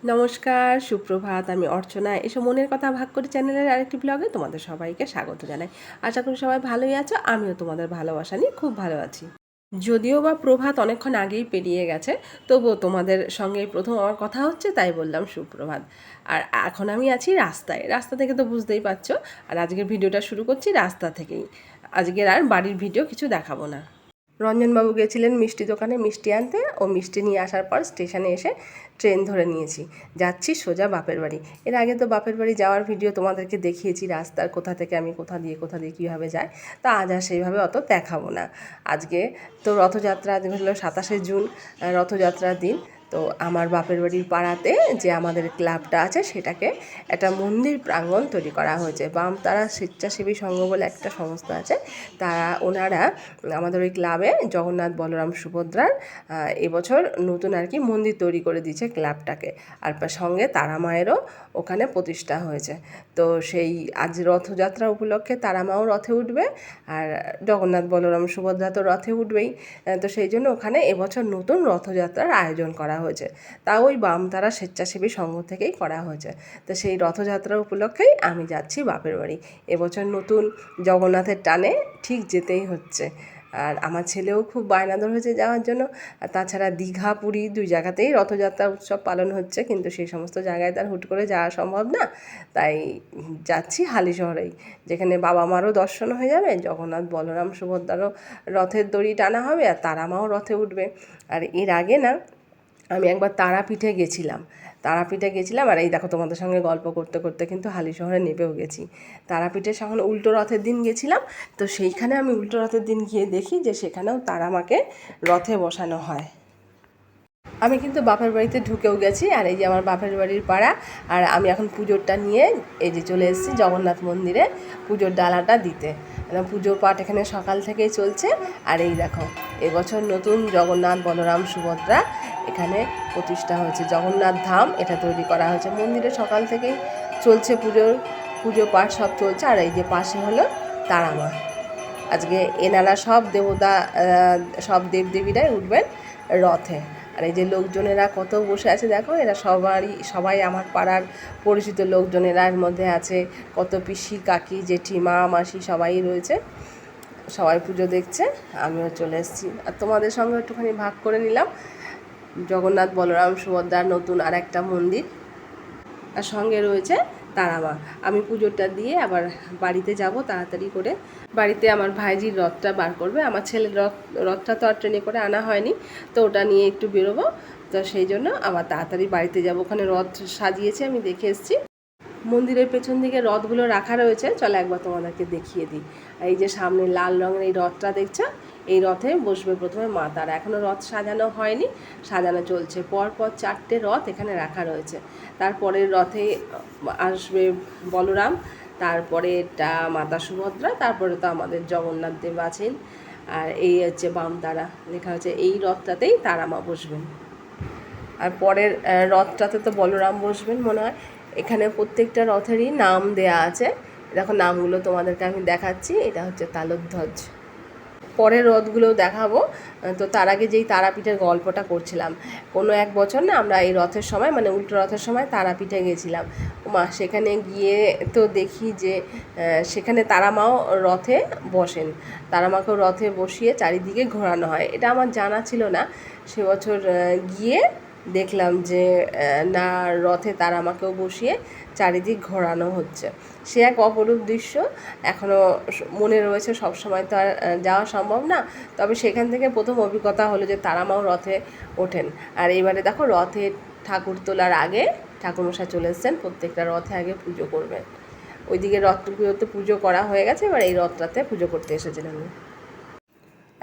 নমস্কার, সুপ্রভাত। আমি অর্চনা। এসব মনের কথা ভাগ করি চ্যানেলের আরেকটি ব্লগে তোমাদের সবাইকে স্বাগত জানাই। আশা করি সবাই ভালোই আছো। আমিও তোমাদের ভালোবাসা নিয়ে খুব ভালো আছি। যদিও বা প্রভাত অনেকক্ষণ আগেই পেরিয়ে গেছে, তবুও তোমাদের সঙ্গে প্রথম আমার কথা হচ্ছে, তাই বললাম সুপ্রভাত। আর এখন আমি আছি রাস্তায়। রাস্তা থেকে তো বুঝতেই পারছো। আর আজকের ভিডিওটা শুরু করছি রাস্তা থেকেই। আজকের আর বাড়ির ভিডিও কিছু দেখাবো না। রঞ্জনবাবু গেছিলেন মিষ্টি দোকানে মিষ্টি আনতে। ও মিষ্টি নিয়ে আসার পর স্টেশনে এসে ট্রেন ধরে নিয়েছি। যাচ্ছি সোজা বাপের বাড়ি। এর আগে তো বাপের বাড়ি যাওয়ার ভিডিও তোমাদেরকে দেখিয়েছি, রাস্তার কোথা থেকে আমি কোথা দিয়ে কীভাবে যাই। তা আজ আর সেইভাবে অত দেখাবো না। আজকে তো রথযাত্রা, আজকে হলো 27শে জুন, রথযাত্রার দিন। তো আমার বাপের বাড়ির পাড়াতে যে আমাদের ক্লাবটা আছে, সেটাকে একটা মন্দির প্রাঙ্গণ তৈরি করা হয়েছে। বামতারা স্বেচ্ছাসেবী সংঘ বলে একটা সংস্থা আছে, ওনারা আমাদের ওই ক্লাবে জগন্নাথ বলরাম সুভদ্রার এবছর নতুন আর কি মন্দির তৈরি করে দিয়েছে ক্লাবটাকে। আর সঙ্গে তারা মায়েরও ওখানে প্রতিষ্ঠা হয়েছে। তো সেই আজ রথযাত্রা উপলক্ষে তারা মাও রথে উঠবে, আর জগন্নাথ বলরাম সুভদ্রা তো রথে উঠবেই। তো সেই জন্য ওখানে এবছর নতুন রথযাত্রার আয়োজন করা হয়েছে। তা ওই বামতারা স্বেচ্ছাসেবী সংঘ থেকেই করা হয়েছে। তো সেই রথযাত্রা উপলক্ষেই আমি যাচ্ছি বাপের বাড়ি। এবছর নতুন জগন্নাথের টানে ঠিক যেতেই হচ্ছে। আর আমার ছেলেও খুব বায়নাদর হয়েছে যাওয়ার জন্য। আর তাছাড়া দীঘা, পুরী দুই জায়গাতেই রথযাত্রা উৎসব পালন হচ্ছে, কিন্তু সেই সমস্ত জায়গায় তার হুট করে যাওয়া সম্ভব না। তাই যাচ্ছি হালিশহরেই, যেখানে বাবা মারও দর্শন হয়ে যাবে, জগন্নাথ বলরাম সুভদ্রারও রথের দড়ি টানা হবে, আর তারা মাও রথে উঠবে। আর এর আগে না আমি একবার তারাপীঠে গেছিলাম। আর এই দেখো তোমাদের সঙ্গে গল্প করতে করতে কিন্তু হালিশহরে নেমেও গেছি। তারাপীঠে যখন উল্টো রথের দিন গেছিলাম, তো সেইখানে আমি উল্টো রথের দিন গিয়ে দেখি যে সেখানেও তারা মাকে রথে বসানো হয়। আমি কিন্তু বাপের বাড়িতে ঢুকেও গেছি। আর এই যে আমার বাপের বাড়ির পাড়া। আর আমি এখন পুজোরটা নিয়ে এই যে চলে এসেছি জগন্নাথ মন্দিরে পুজোর ডালাটা দিতে। পুজোর পাঠ এখানে সকাল থেকেই চলছে। আর এই দেখো, এবছর নতুন জগন্নাথ বলরাম সুভদ্রা এখানে প্রতিষ্ঠা হয়েছে। জগন্নাথ ধাম এটা তৈরি করা হয়েছে। মন্দিরে সকাল থেকেই চলছে পুজো পাঠ সব চলছে। আর এই যে পাশে হলো তারা মা। আজকে এনারা সব দেবতা, সব দেবদেবীরাই উঠবেন রথে। আর এই যে লোকজনেরা কত বসে আছে দেখো, এরা সবাই আমার পাড়ার পরিচিত লোকজনেরা এর মধ্যে আছে। কত পিসি, কাকি, জেঠিমা, মাসি সবাই রয়েছে। সবাই পুজো দেখছে, আমিও চলে এসেছি। আর তোমাদের সঙ্গে একটুখানি ভাগ করে নিলাম জগন্নাথ বলরাম সুভদ্রার নতুন আর একটা মন্দির। আর সঙ্গে রয়েছে তারা মা। আমি পুজোটা দিয়ে আবার বাড়িতে যাব তাড়াতাড়ি করে। বাড়িতে আমার ভাইজির রথটা বার করবে। আমার ছেলের রথটা তো আর ট্রেনে করে আনা হয়নি, তো ওটা নিয়ে একটু বেরোবো। তো সেই জন্য আবার তাড়াতাড়ি বাড়িতে যাব। ওখানে রথ সাজিয়েছে, আমি দেখে এসেছি। মন্দিরের পেছন দিকে রথগুলো রাখা রয়েছে, চলো একবার তোমাদেরকে দেখিয়ে দিই। এই যে সামনে লাল রঙের এই রথটা দেখছো, এই রথে বসবে প্রথমে মা তারা। এখনও রথ সাজানো হয়নি, সাজানো চলছে। পরপর 4টে রথ এখানে রাখা রয়েছে। তারপরের রথে আসবে বলরাম, তারপরে এটা মাতা সুভদ্রা, তারপরে তো আমাদের জগন্নাথ দেব আছেন। আর এই হচ্ছে বাম তারা লেখা হচ্ছে। এই রথটাতেই তারা মা বসবেন। আর পরের রথটাতে তো বলরাম বসবেন মনে হয়। এখানে প্রত্যেকটা রথেরই নাম দেয়া আছে। দেখো নামগুলো তোমাদেরকে আমি দেখাচ্ছি। এটা হচ্ছে তালধ্বজ। পরের রথগুলোও দেখাবো। তো তার আগে যেই তারাপীঠের গল্পটা করছিলাম, কোনো এক বছর না আমরা এই রথের সময়, মানে উল্টো রথের সময় তারাপীঠে গেছিলাম। মা সেখানে গিয়ে তো দেখি যে সেখানে তারা মাও রথে বসেন। তারা মাকেও রথে বসিয়ে চারিদিকে ঘোরানো হয়। এটা আমার জানা ছিল না। সে বছর গিয়ে দেখলাম যে না, রথে তারা আমাকেও বসিয়ে চারিদিক ঘোরানো হচ্ছে। সে এক অপরূপ দৃশ্য, এখনও মনে রয়েছে। সব সময় তো আর যাওয়া সম্ভব না, তবে সেখান থেকে প্রথম অভিজ্ঞতা হলো যে তারা মাও রথে ওঠেন। আর এইবারে দেখো রথে ঠাকুর তোলার আগে ঠাকুরমশাই চলে এসেছেন, প্রত্যেকটা রথে আগে পুজো করবেন। ওইদিকে রথটুকুতে পুজো করা হয়ে গেছে, এবার এই রথটাতে পুজো করতে এসেছিলেন।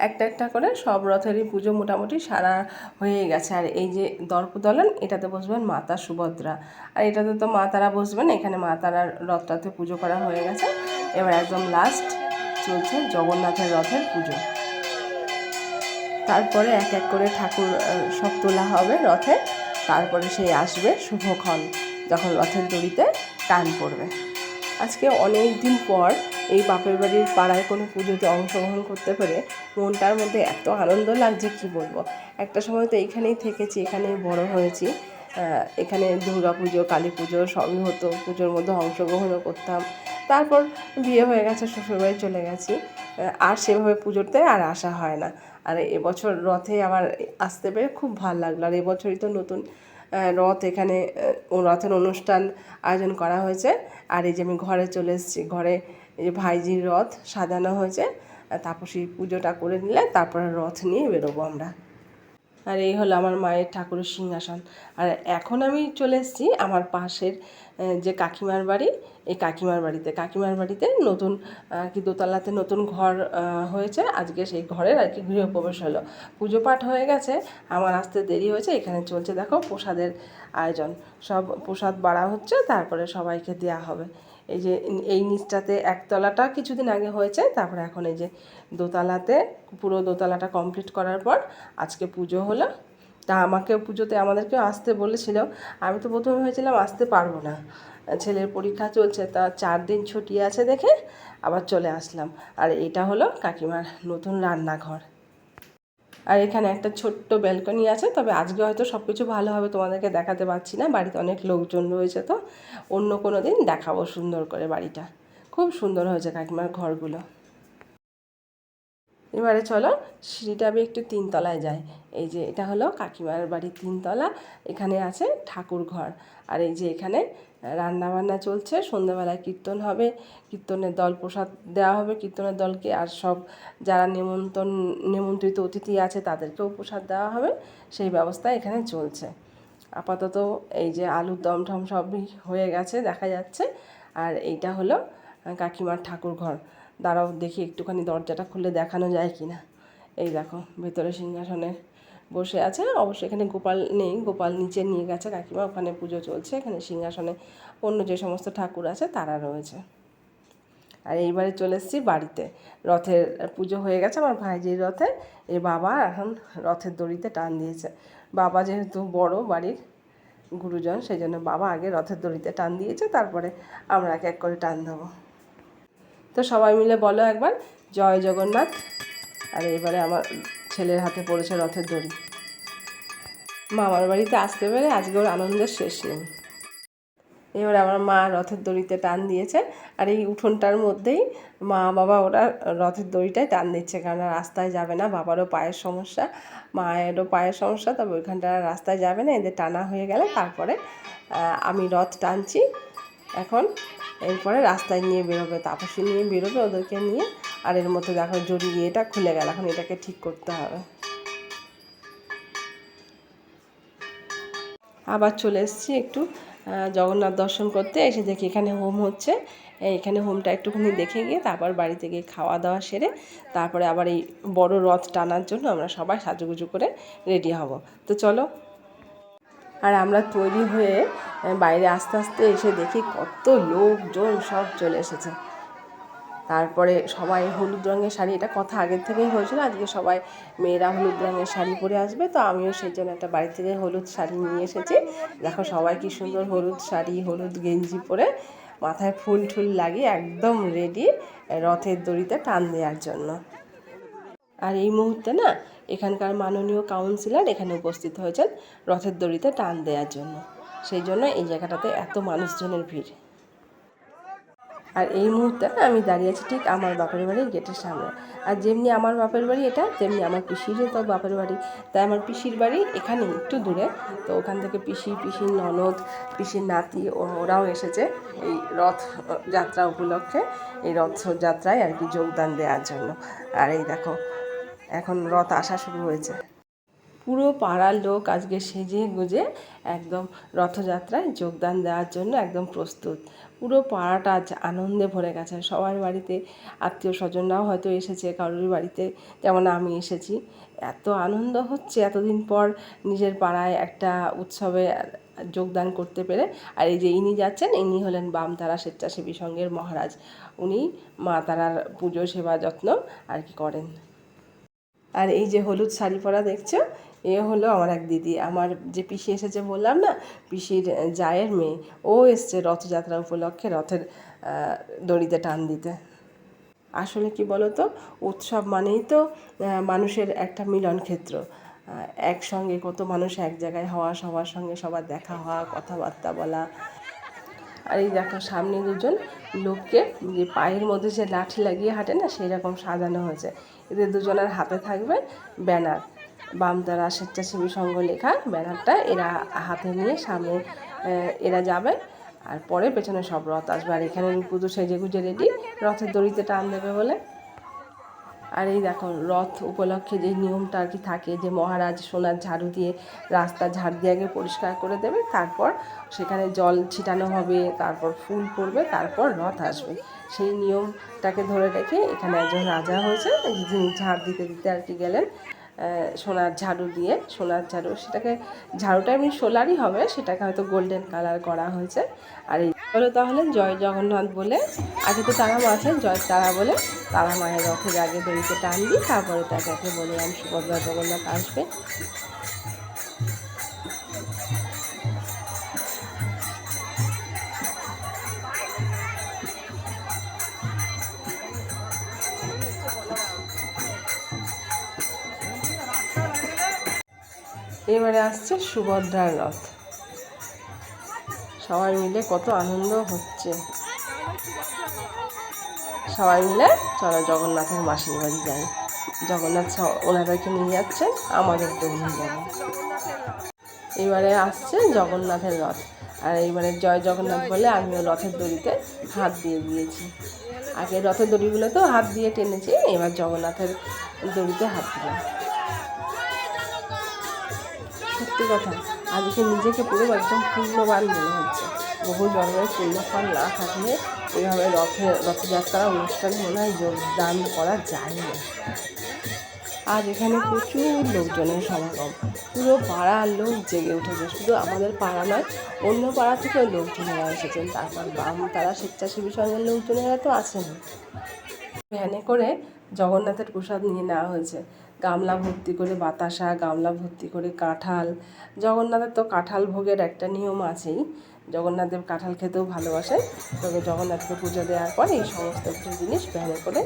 একটা একটা করে সব রথেরই পুজো মোটামুটি সারা হয়ে গেছে। আর এই যে দর্পদলন, এটাতে বসবেন মাতা সুভদ্রা, আর এটাতে তো মা তারা বসবেন। এখানে মা তারার রথটাতে পুজো করা হয়ে গেছে। এবার একদম লাস্ট চলছে জগন্নাথের রথের পুজো। তারপরে এক এক করে ঠাকুর সব তোলা হবে রথে। তারপরে সেই আসবে শুভক্ষণ, যখন রথের দড়িতে টান পড়বে। আজকে অনেক দিন পর এই বাপের বাড়ির পাড়ায় কোনো পুজোতে অংশগ্রহণ করতে পেরে মনটার মধ্যে এত আনন্দ লাগছে কি বলবো। একটা সময় তো এইখানেই থেকেছি, এখানেই বড় হয়েছি। এখানে দুর্গা পুজো, কালী পুজো সবই হতো, পুজোর মধ্যে অংশগ্রহণও করতাম। তারপর বিয়ে হয়ে গেছে, শ্বশুরবাড়ি চলে গেছি, আর সেভাবে পুজোতে আর আসা হয় না। আর এবছর রথে আবার আসতে পেরে খুব ভালো লাগলো। আর এবছরই তো নতুন রথ, এখানে রথের অনুষ্ঠান আয়োজন করা হয়েছে। আর এই যে আমি ঘরে চলে এসেছি, ঘরে এই যে ভাইজির রথ সাজানো হয়েছে, তাপসী পুজোটা করে নিলে তারপরে রথ নিয়ে বেরোবো আমরা। আর এই হলো আমার মায়ের ঠাকুরের সিংহাসন। আর এখন আমি চলে এসেছি আমার পাশের যে কাকিমার বাড়ি, এই কাকিমার বাড়িতে নতুন কি দোতলাতে নতুন ঘর হয়েছে। আজকে সেই ঘরের আর কি গৃহপ্রবেশ হলো। পুজো পাঠ হয়ে গেছে, আমার আসতে দেরি হয়েছে। এখানে চলছে দেখো প্রসাদের আয়োজন, সব প্রসাদ বাড়া হচ্ছে, তারপরে সবাইকে দেয়া হবে। এই যে এই নিচটাতে একতলাটা কিছুদিন আগে হয়েছে, তারপরে এখন এই যে দোতলাতে পুরো দোতলাটা কমপ্লিট করার পর আজকে পুজো হলো। তা পুজোতে আমাদেরকেও আসতে বলেছিল। আমি তো প্রথমে ভেবেছিলাম আসতে পারবো না, ছেলের পরীক্ষা চলছে, তা 4 দিন ছুটি আছে দেখে আবার চলে আসলাম। আর এটা হলো কাকিমার নতুন রান্নাঘর। আর এখানে একটা ছোট্ট ব্যালকনি আছে, তবে আজকে হয়তো সব কিছু ভালোভাবে তোমাদেরকে দেখাতে পারছি না, বাড়িতে অনেক লোকজন রয়েছে, তো অন্য কোনো দিন দেখাবো সুন্দর করে বাড়িটা। খুব সুন্দর হয়েছে কাকিমার ঘরগুলো। এবারে চলো সিঁড়িটা আমি একটু 3 তলায় যাই। এই যে এটা হলো কাকিমার বাড়ির 3 তলা, এখানে আছে ঠাকুর ঘর। আর এই যে এখানে রান্না বান্না চলছে, সন্ধ্যাবেলায় কীর্তন হবে, কীর্তনের দল প্রসাদ দেওয়া হবে কীর্তনের দলকে, আর সব যারা নিমন্ত্রিত অতিথি আছে তাদেরকেও প্রসাদ দেওয়া হবে, সেই ব্যবস্থা এখানে চলছে। আপাতত এই যে আলুর দম ঠম সবই হয়ে গেছে দেখা যাচ্ছে। আর এইটা হলো কাকিমার ঠাকুর ঘর। দাঁড়াও দেখি একটুখানি দরজাটা খুলে দেখানো যায় কি না। এই দেখো ভেতরে সিংহাসনে বসে আছে, অবশ্যই এখানে গোপাল নেই, গোপাল নিচে নিয়ে গেছে কাকিমা, ওখানে পুজো চলছে। এখানে সিংহাসনে অন্য যে সমস্ত ঠাকুর আছে তারা রয়েছে। আর এইবারে চলে এসেছি বাড়িতে, রথের পুজো হয়ে গেছে আমার ভাইজির রথে। এই বাবা এখন রথের দড়িতে টান দিয়েছে। বাবা যেহেতু বড় বাড়ির গুরুজন, সেই জন্য বাবা আগে রথের দড়িতে টান দিয়েছে, তারপরে আমরা এক এক করে টান দেবো। তো সবাই মিলে বলো একবার জয় জগন্নাথ। আর এবারে আমার ছেলের হাতে পড়েছে রথের দড়ি। মামার বাড়িতে আসতে পেরে আজকে ওর আনন্দের শেষ নেই। এবার আমার মা রথের দড়িতে টান দিয়েছে, আর এই উঠোনটার মধ্যেই মা বাবা ওরা রথের দড়িটায় টান দিচ্ছে, কারণ রাস্তায় যাবে না, বাবারও পায়ের সমস্যা, মায়েরও পায়ের সমস্যা, তবে ওইখানটা রাস্তায় যাবে না, এদের টানা হয়ে গেলে তারপরে আমি রথ টানছি এখন। এরপরে রাস্তায় নিয়ে বেরোবে, তাপসী নিয়ে বেরোবে ওদেরকে নিয়ে। আর এর মধ্যে দেখো জড়িয়ে এটা খুলে গেল, এখন এটাকে ঠিক করতে হবে। আবার চলে এসেছি একটু জগন্নাথ দর্শন করতে, এসে দেখি এখানে হোম হচ্ছে। এখানে হোমটা একটুখানি দেখে গিয়ে তারপর বাড়িতে গিয়ে খাওয়া দাওয়া সেরে তারপরে আবার এই বড় রথ টানার জন্য আমরা সবাই সাজুগুজু করে রেডি হব। তো চলো। আর আমরা তৈরি হয়ে বাইরে আস্তে আস্তে এসে দেখি কত লোকজন সব চলে এসেছে। তারপরে সবাই হলুদ রঙের শাড়ি, এটা কথা আগের থেকেই হয়েছিল, আজকে সবাই মেয়েরা হলুদ রঙের শাড়ি পরে আসবে, তো আমিও সেই জন্য একটা বাড়ি থেকে হলুদ শাড়ি নিয়ে এসেছি। দেখো সবাই কি সুন্দর হলুদ শাড়ি হলুদ গেঞ্জি পরে মাথায় ফুল ঠুল লাগিয়ে একদম রেডি রথের দড়িতে টান দেওয়ার জন্য। আর এই মুহূর্তে না এখানকার মাননীয় কাউন্সিলর এখানে উপস্থিত হয়েছেন রথের দড়িতে টান দেওয়ার জন্য, সেই জন্য এই জায়গাটাতে এত মানুষজনের ভিড়। আর এই মুহূর্তে আমি দাঁড়িয়ে আছি ঠিক আমার বাপের বাড়ির গেটের সামনে। আর যেমনি আমার বাপের বাড়ি এটা, তেমনি আমার পিসিরও তো বাপের বাড়ি, তাই আমার পিসির বাড়ি এখানে একটু দূরে। তো ওখান থেকে পিসির ননদ, পিসির নাতি ওরাও এসেছে এই রথ যাত্রা উপলক্ষে, এই রথযাত্রায় আর কি যোগদান দেওয়ার জন্য। আর এই দেখো এখন রথ আসা শুরু হয়েছে। পুরো পাড়ার লোক আজকে সেজে গুজে একদম রথযাত্রায় যোগদান দেওয়ার জন্য একদম প্রস্তুত। পুরো পাড়াটা আজ আনন্দে ভরে গেছে, সবার বাড়িতে আত্মীয় স্বজনরাও হয়তো এসেছে, কারোর বাড়িতে যেমন আমি এসেছি। এত আনন্দ হচ্ছে এতদিন পর নিজের পাড়ায় একটা উৎসবে যোগদান করতে পেরে। আর এই যে ইনি যাচ্ছেন, ইনি হলেন বামতারা স্বেচ্ছাসেবী সংঘের মহারাজ, উনি মা তারার পুজো সেবা যত্ন আর কি করেন। আর এই যে হলুদ শাড়ি পরা দেখছো, এ হলো আমার এক দিদি, আমার যে পিসি এসেছে বললাম না, পিসির জায়ের মেয়ে, ও এসছে রথযাত্রা উপলক্ষে রথের দড়িতে টান দিতে। আসলে কি বলো তো, উৎসব মানেই তো মানুষের একটা মিলন ক্ষেত্র। একসঙ্গে কত মানুষ এক জায়গায় হওয়া, সবার সঙ্গে সবার দেখা হওয়া, কথাবার্তা বলা। আর এই দেখো সামনে দুজন লোককে যে পায়ের মধ্যে যে লাঠি লাগিয়ে হাঁটে না, সেই রকম সাজানো হয়েছে। এদের দুজনের হাতে থাকবে ব্যানার, বামতারা স্বেচ্ছাসেবী সংঘ লেখা ব্যানারটা এরা হাতে নিয়ে সামনে এরা যাবে। আর পরে পেছনে সব রথ আসবে। আর এখানে পুজো সেজে গুজে রেডি রথের দড়িতে টান দেবে বলে। আর এই দেখো রথ উপলক্ষে যে নিয়মটা আর কি থাকে, যে মহারাজ সোনার ঝাড়ু দিয়ে রাস্তা ঝাড় দিয়ে আগে পরিষ্কার করে দেবে, তারপর সেখানে জল ছিটানো হবে, তারপর ফুল পড়বে, তারপর রথ আসবে। সেই নিয়মটাকে ধরে রেখে এখানে একজন রাজা হয়েছে, যিনি ঝাড় দিতে দিতে আর কি গেলেন সোনার ঝাড়ু দিয়ে। সোনার ঝাড়ু, সেটাকে ঝাড়ুটা এমনি সোলারই হবে, সেটাকে হয়তো গোল্ডেন কালার করা হয়েছে। আর এই হলো তাহলে জয় জগন্নাথ বলে, আগে তো তারা মা আছে, জয় তারা বলে তারা মায়ের রথের আগে দড়িতে টান দিই, তারপরে তাকে বলে আমি সুভদ্রা জগন্নাথ আসবে। এবারে আসছে সুভদ্রার রথ, সবাই মিলে কত আনন্দ হচ্ছে। সবাই মিলে চলো জগন্নাথের মাসির বাড়ি যাই। জগন্নাথ ওনাদেরকে নিয়ে যাচ্ছেন, আমাদেরকেও নিয়ে যাবেন। এবারে আসছে জগন্নাথের রথ। আর এইবারে জয় জগন্নাথ বলে আমিও রথের দড়িতে হাত দিয়ে দিয়েছি। আগে রথের দড়িগুলোতেও হাত দিয়ে টেনেছি, এবার জগন্নাথের দড়িতে হাত দিলাম। সত্যি কথা, আজকে নিজেকে পুরো একদম পূর্ণবান মনে হচ্ছে। বহু জন্মের পুণ্যফল না থাকলে এইভাবে রথযাত্রা অনুষ্ঠানে মনে হয় যোগদান করা যায় না। আজ এখানে প্রচুর লোকজনের সমাগম, পুরো পাড়ার লোক জেগে উঠেছে। শুধু আমাদের পাড়া নয়, অন্য পাড়া থেকেও লোকজনেরা এসেছেন। তারপর তারা স্বেচ্ছাসেবী সংঘের লোকজনেরা তো আছেন। ভ্যানে করে জগন্নাথের প্রসাদ নিয়ে নেওয়া হয়েছে। গামলা ভর্তি করে বাতাসা, গামলা ভর্তি করে কাঁঠাল। জগন্নাথের তো কাঁঠাল ভোগের একটা নিয়ম আছেই, জগন্নাথদেব কাঁঠাল খেতেও ভালোবাসেন। তবে জগন্নাথকে পুজো দেওয়ার পর এই সমস্ত কিছু জিনিস ভ্যানে করে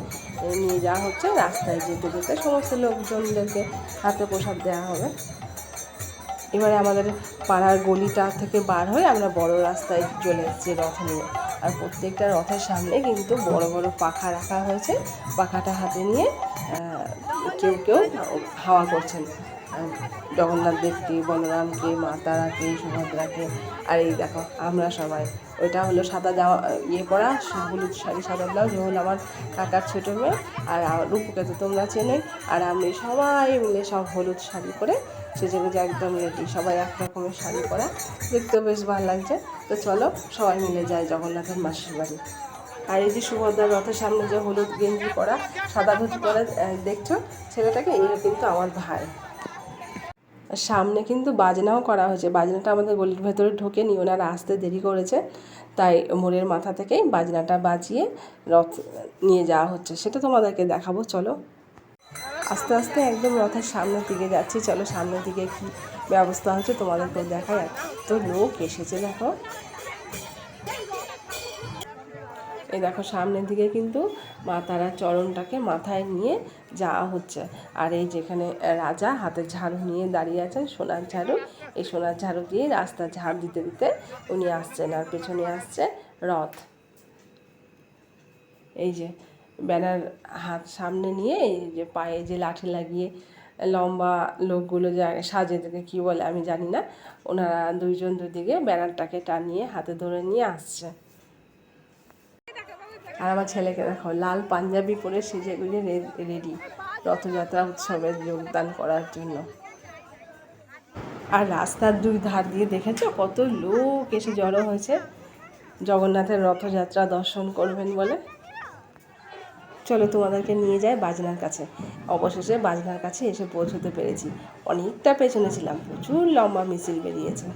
নিয়ে যাওয়া হচ্ছে। রাস্তায় যেতে যেতে সমস্ত লোকজনদেরকে হাতে প্রসাদ দেওয়া হবে। এবারে আমাদের পাড়ার গলিটা থেকে বার হয়ে আমরা বড় রাস্তায় চলে এসেছি রথ নিয়ে। আর প্রত্যেকটা রথের সামনে কিন্তু বড় বড় পাখা রাখা হয়েছে। পাখাটা হাতে নিয়ে কেউ কেউ হাওয়া করছেন জগন্নাথ দেবকে, বলরামকে, মা তারাকে, সুভদ্রাকে। আর এই দেখো আমরা সবাই, ওইটা হলো সাদা জামা পরা, হলুদ শাড়ি সাদা ব্লাউজ, হল আমার কাকার ছোটো মেয়ে। আর রূপুকে তো তোমরা চেনে। আর আমি সবাই মিলে সব হলুদ শাড়ি পরে সেজে গুজে একদম রেডি, সবাই এক রকমের শাড়ি পরা, দেখতেও বেশ ভালো লাগছে। তো চলো সবাই মিলে যাই জগন্নাথের মাসির বাড়ি। আর এই যে সুভদ্রার রথের সামনে যে হলুদ গেঞ্জি পরা, সাদা ধুতি পরা দেখছো ছেলেটাকে, এই কিন্তু আমার ভাই। সামনে কিন্তু বাজনাও করা হয়েছে। বাজনাটা আমাদের গলির ভেতরে ঢোকেনি, ওনারা আসতে দেরি করেছে, তাই মোড়ের মাথা থেকেই বাজনাটা বাজিয়ে রথ নিয়ে যাওয়া হচ্ছে। সেটা তোমাদেরকে দেখাবো। চলো আস্তে আস্তে একদম রথের সামনের দিকে যাচ্ছি। চলো সামনের দিকে কী ব্যবস্থা হচ্ছে তোমাদেরকে দেখায়। এত লোক এসেছে দেখো। এই দেখো সামনের দিকে কিন্তু মা তারার চরণটাকে মাথায় নিয়ে যাওয়া হচ্ছে। আর এই যেখানে রাজা হাতে ঝাড়ু নিয়ে দাঁড়িয়ে আছেন, সোনার ঝাড়ু, এই সোনার ঝাড়ু দিয়ে রাস্তা ঝাড় দিতে দিতে উনি আসছেন। আর পেছনে আসছে রথ। এই যে ব্যানার হাত সামনে নিয়ে, এই যে পায়ে যে লাঠি লাগিয়ে লম্বা লোকগুলো যে সাজে, থেকে কী বলে আমি জানি না, ওনারা দুইজন দুদিকে ব্যানারটাকে টানিয়ে হাতে ধরে নিয়ে আসছে। আর আমার ছেলেকে দেখো লাল পাঞ্জাবি পরে সেজে গুজে রেডি রথযাত্রা উৎসবে যোগদান করার জন্য। আর রাস্তার দুই ধার দিয়ে দেখেছো কত লোক এসে জড়ো হয়েছে জগন্নাথের রথযাত্রা দর্শন করবেন বলে। চলো তোমাদেরকে নিয়ে যাই বাজনার কাছে। অবশেষে বাজনার কাছে এসে পৌঁছতে পেরেছি। অনেকটা পেছনে ছিলাম, প্রচুর লম্বা মিছিল বেরিয়েছে।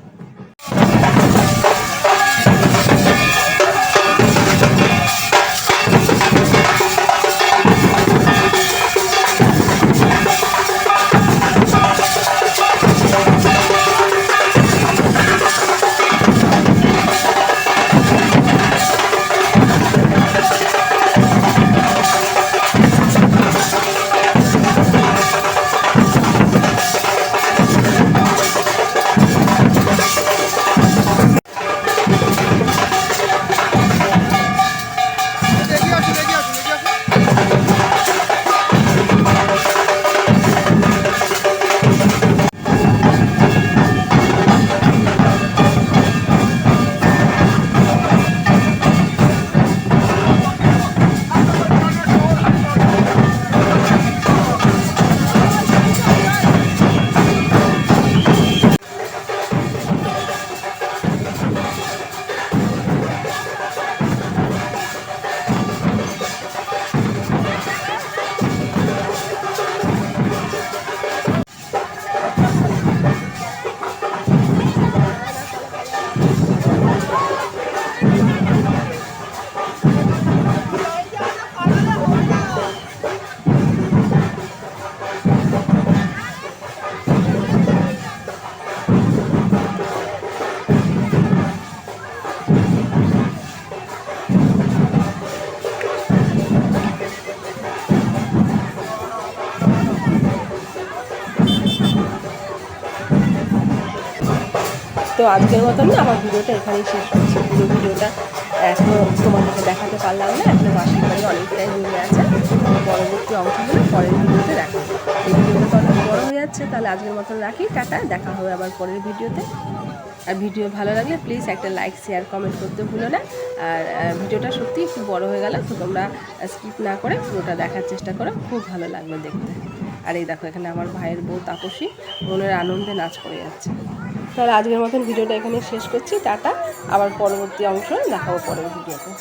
তো আজকের মতন না আমার ভিডিওটা এখানেই শেষ করছি। পুরো ভিডিওটা এখনও তোমাদেরকে দেখাতে পারলাম না, এখনও মাসির বাড়ি অনেকটাই জমে আছে। পরবর্তী অংশগুলো পরের ভিডিওতে রাখি। এই ভিডিওটা তো অনেক বড় হয়ে যাচ্ছে, তাহলে আজকের মতন রাখি। টাটা, দেখা হবে আবার পরের ভিডিওতে। আর ভিডিও ভালো লাগলে প্লিজ একটা লাইক শেয়ার কমেন্ট করতে ভুলো না। আর ভিডিওটা সত্যিই খুব বড় হয়ে গেল, তো তোমরা স্কিপ না করে পুরোটা দেখার চেষ্টা করো, খুব ভালো লাগবে দেখতে। আর এই দেখো এখানে আমার ভাইয়ের বউ তাপসী মনের আনন্দে নাচ করে যাচ্ছে। তাহলে আজকের মতন ভিডিওটা এখানে শেষ করছি। টাটা, আবার পরবর্তী অংশ দেখাবো পরের ভিডিওতে।